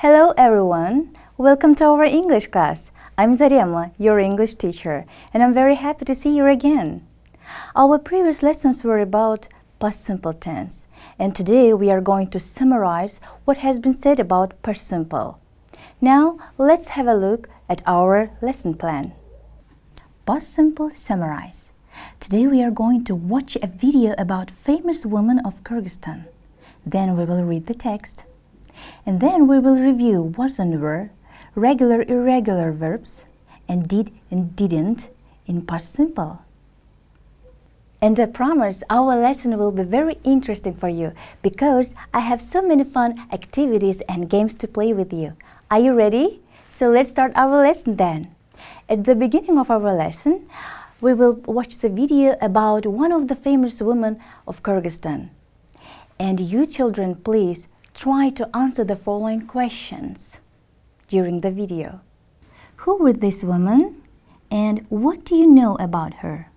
Hello everyone, welcome to our English class. I'm Zarema, your English teacher, and I'm very happy to see you again. Our previous lessons were about past simple tense, and today we are going to summarize what has been said about past simple. Now, let's have a look at our lesson plan. Past simple summarize. Today we are going to watch a video about famous woman of Kyrgyzstan. Then we will read the text. And then we will review was and were, regular irregular verbs, and did and didn't in past simple. And I promise our lesson will be very interesting for you because I have so many fun activities and games to play with you. Are you ready? So let's start our lesson then. At the beginning of our lesson, we will watch the video about one of the famous women of Kyrgyzstan. And you children, please try to answer the following questions during the video. Who was this woman and what do you know about her?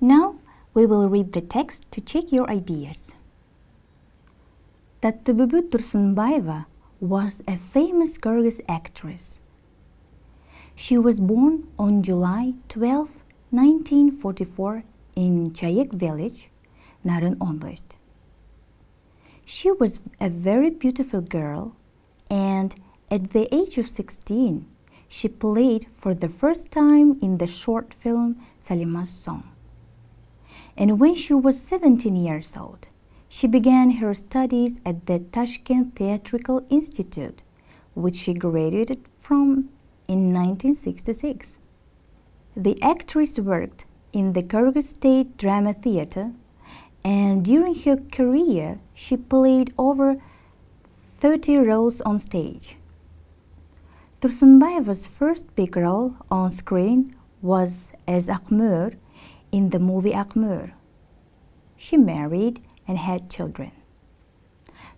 Now we will read the text to check your ideas. Tatybubu Tursunbayeva was a famous Kyrgyz actress. She was born on July 12, 1944 in Chayek village, Naryn Oblast. She was a very beautiful girl and at the age of 16, she played for the first time in the short film Salima's Song. And when she was 17 years old, she began her studies at the Tashkent Theatrical Institute, which she graduated from in 1966. The actress worked in the Kyrgyz State Drama Theatre, and during her career, she played over 30 roles on stage. Tursunbayeva's first big role on screen was as Akmur in the movie Akmur. She married and had children.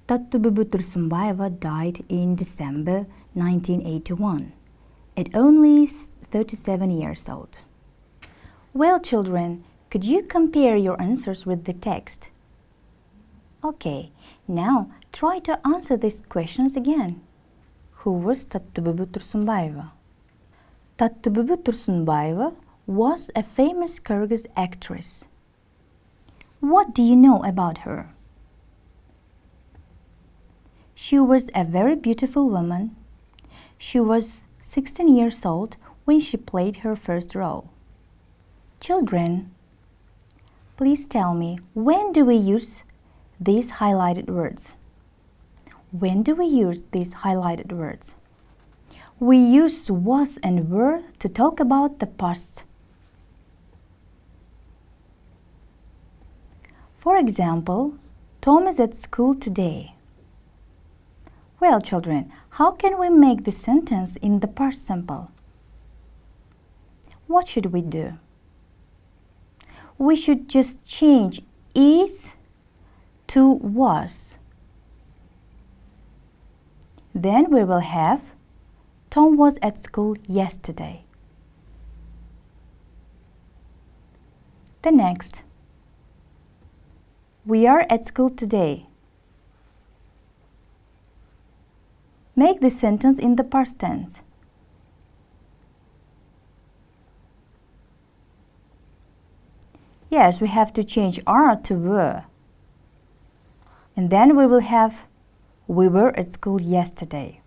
Tatybubu Tursunbayeva died in December 1981, at only 37 years old. Well, children, could you compare your answers with the text? Okay, now try to answer these questions again. Who was Tatybubu Tursunbayeva? Tatybubu Tursunbayeva was a famous Kyrgyz actress. What do you know about her? She was a very beautiful woman. She was 16 years old when she played her first role. Children, please tell me, when do we use these highlighted words? When do we use these highlighted words? We use was and were to talk about the past. For example, Tom is at school today. Well, children, how can we make the sentence in the past simple? What should we do? We should just change is to was. Then we will have Tom was at school yesterday. The next, we are at school today. Make the sentence in the past tense. Yes, we have to change are to were. And then we will have we were at school yesterday.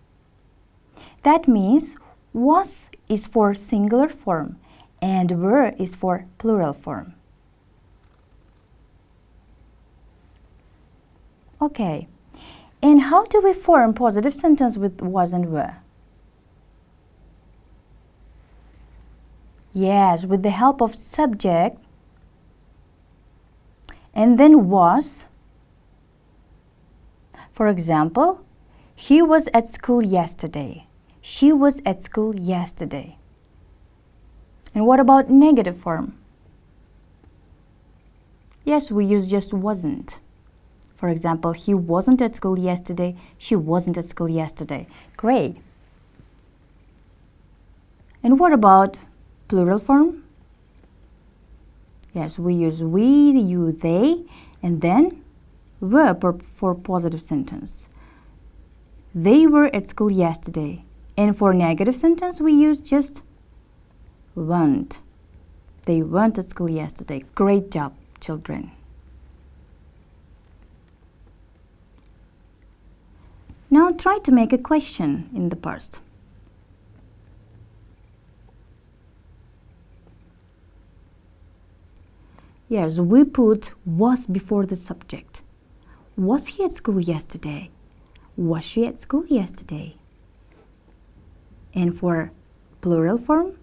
That means was is for singular form and were is for plural form. Okay, and how do we form positive sentence with was and were? Yes, with the help of subject and then was. For example, he was at school yesterday. She was at school yesterday. And what about negative form? Yes, we use just wasn't. For example, he wasn't at school yesterday. She wasn't at school yesterday. Great. And what about plural form? Yes, we use we, you, they, and then were for positive sentence. They were at school yesterday. And for negative sentence, we use just weren't. They weren't at school yesterday. Great job, children. Now try to make a question in the past. Yes, we put was before the subject. Was he at school yesterday? Was she at school yesterday? And for plural form,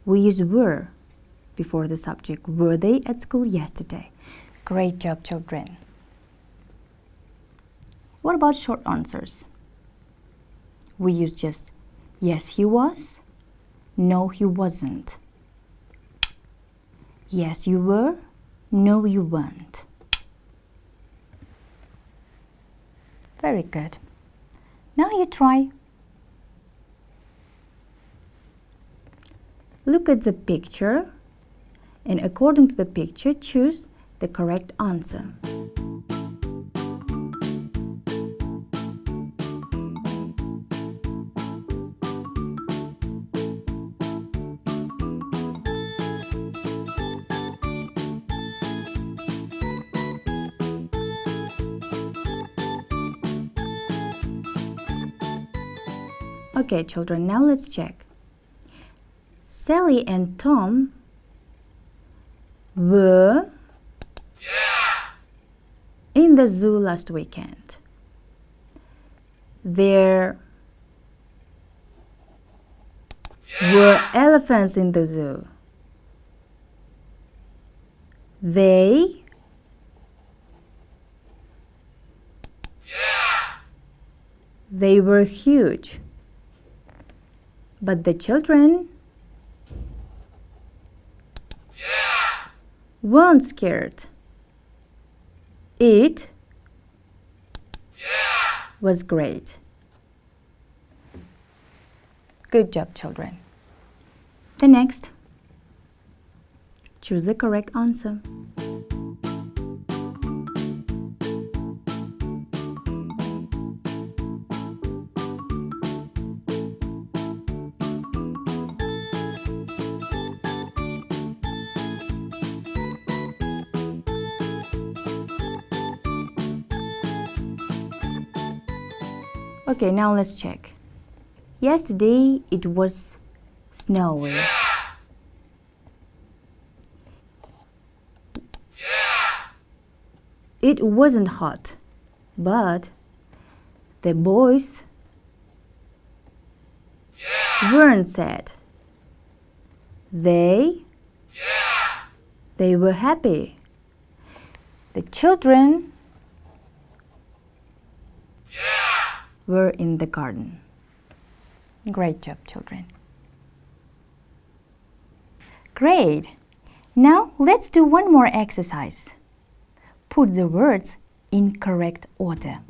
we use were before the subject. Were they at school yesterday? Great job, children. What about short answers? We use just yes, he was. No, he wasn't. Yes, you were. No, you weren't. Very good. Now you try. Look at the picture and according to the picture, choose the correct answer. Okay, children, now let's check. Sally and Tom were in the zoo last weekend. There were elephants in the zoo. They were huge. But the children weren't scared. It was great. Good job, children. The next, choose the correct answer. Okay, now let's check. Yesterday it was snowy. It wasn't hot, but the boys weren't sad. They were happy. The children were in the garden. Great job, children. Great. Now let's do one more exercise. Put the words in correct order.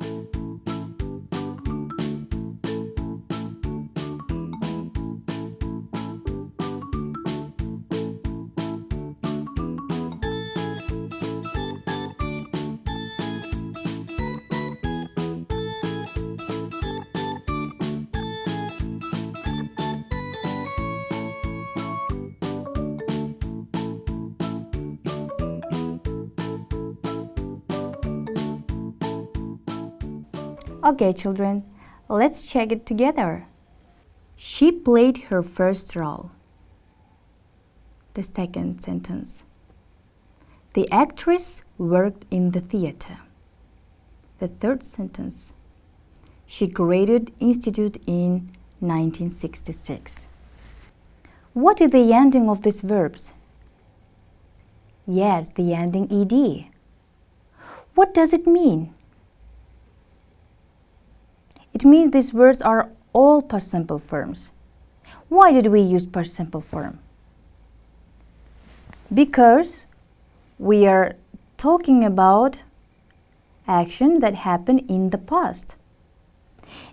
Okay, children, let's check it together. She played her first role. The second sentence. The actress worked in the theater. The third sentence. She graded institute in 1966. What is the ending of these verbs? Yes, the ending ed. What does it mean? It means these words are all past simple forms. Why did we use past simple form? Because we are talking about action that happened in the past.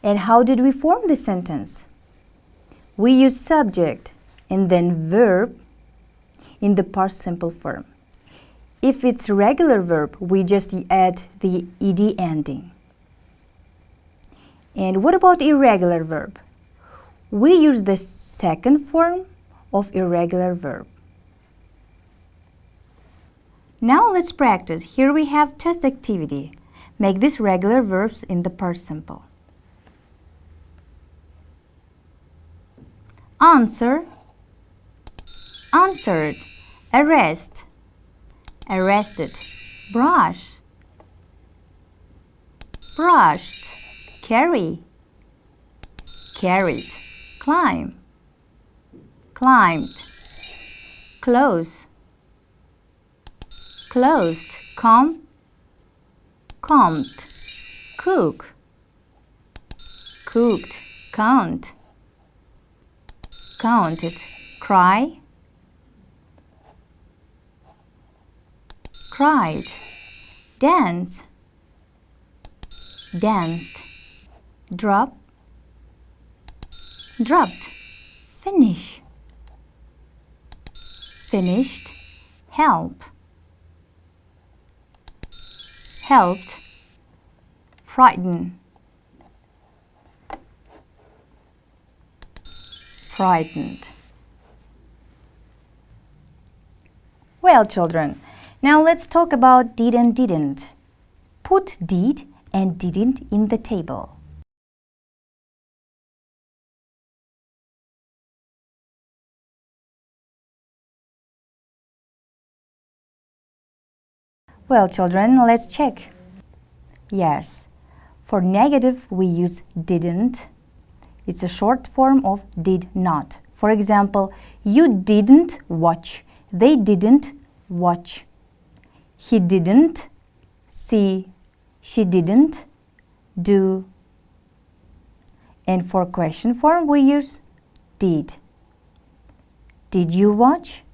And how did we form this sentence? We use subject and then verb in the past simple form. If it's regular verb, we just add the ed ending. And what about irregular verb? We use the second form of irregular verb. Now let's practice. Here we have test activity. Make these regular verbs in the past simple. Answer, answered. Arrest, arrested. Brush, brushed. Carry, carried. Climb, climbed. Close, closed. Comb, combed. Cook, cooked. Count, counted. Cry, cried. Dance, danced. Drop, dropped. Finish, finished. Help, helped. Frighten, frightened. Well, children, now let's talk about did and didn't. Put did and didn't in the table. Well, children, let's check. Yes, for negative we use didn't. It's a short form of did not. For example, you didn't watch. They didn't watch. He didn't see. She didn't do. And for question form we use did. Did you watch?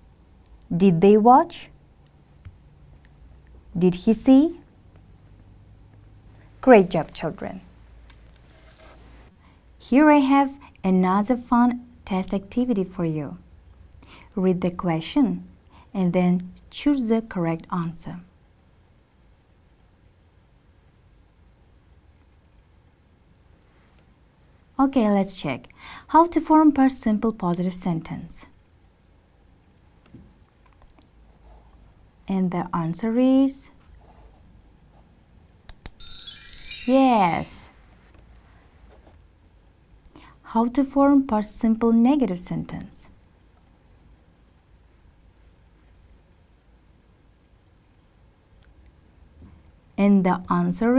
Did they watch? Did he see? Great job, children. Here I have another fun test activity for you. Read the question and then choose the correct answer. Okay, let's check. How to form past simple positive sentence. And the answer is yes. How to form past simple negative sentence. And the answer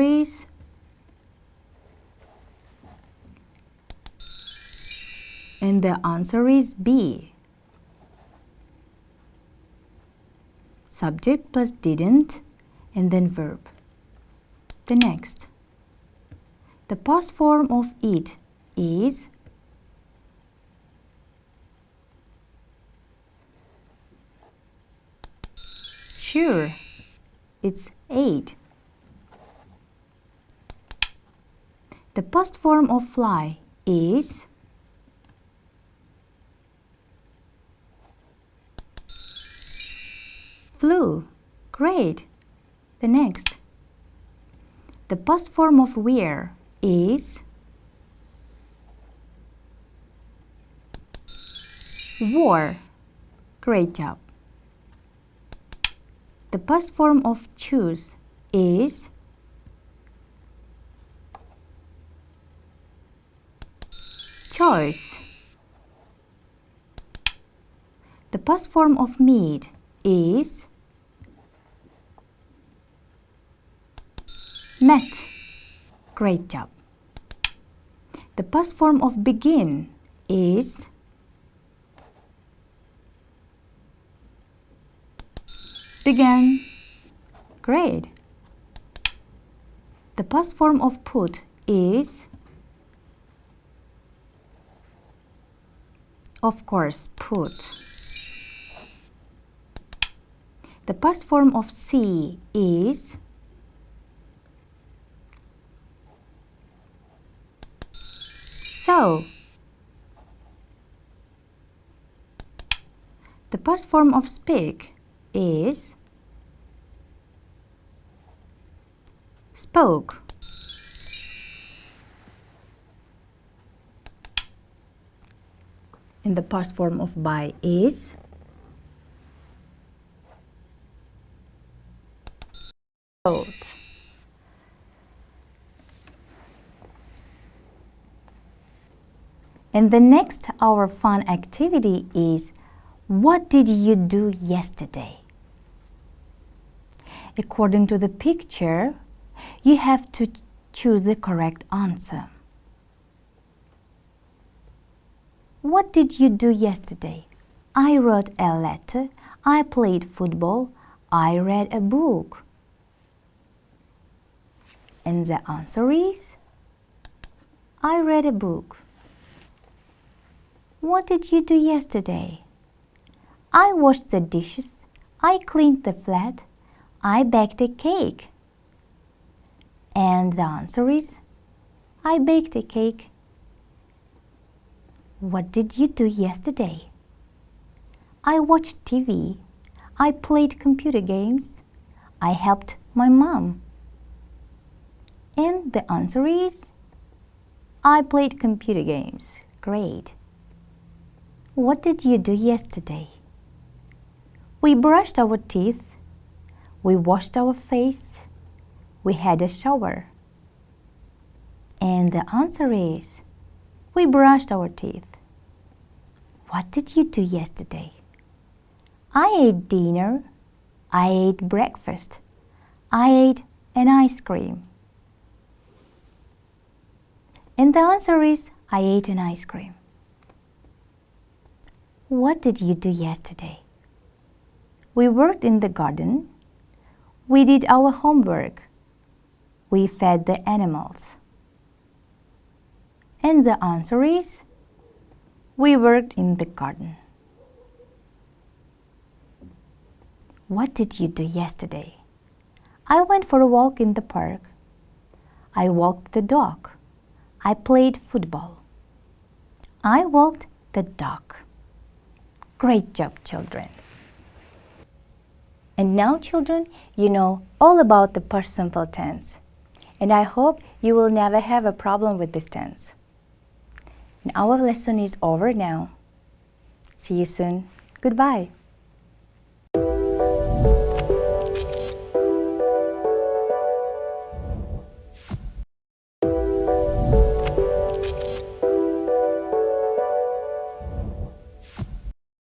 is B. Subject plus didn't and then verb. The next. The past form of eat is sure, it's ate. The past form of fly is flew. Great. The next. The past form of wear is wore. Great job. The past form of choose is choice. The past form of meet is met. Great job. The past form of begin is began. Great. The past form of put is, of course, put. The past form of see is so. The past form of speak is spoke. And the past form of buy is bought. And the next, our fun activity is, what did you do yesterday? According to the picture, you have to choose the correct answer. What did you do yesterday? I wrote a letter, I played football, I read a book. And the answer is, I read a book. What did you do yesterday? I washed the dishes, I cleaned the flat, I baked a cake. And the answer is, I baked a cake. What did you do yesterday? I watched TV, I played computer games, I helped my mom. And the answer is, I played computer games. Great. What did you do yesterday? We brushed our teeth, we washed our face, we had a shower. And the answer is, we brushed our teeth. What did you do yesterday? I ate dinner, I ate breakfast, I ate an ice cream. And the answer is, I ate an ice cream. What did you do yesterday? We worked in the garden, we did our homework, we fed the animals. And the answer is, we worked in the garden. What did you do yesterday? I went for a walk in the park. I walked the dog. I played football. I walked the dog. Great job, children. And now, children, you know all about the past simple tense. And I hope you will never have a problem with this tense. And our lesson is over now. See you soon. Goodbye.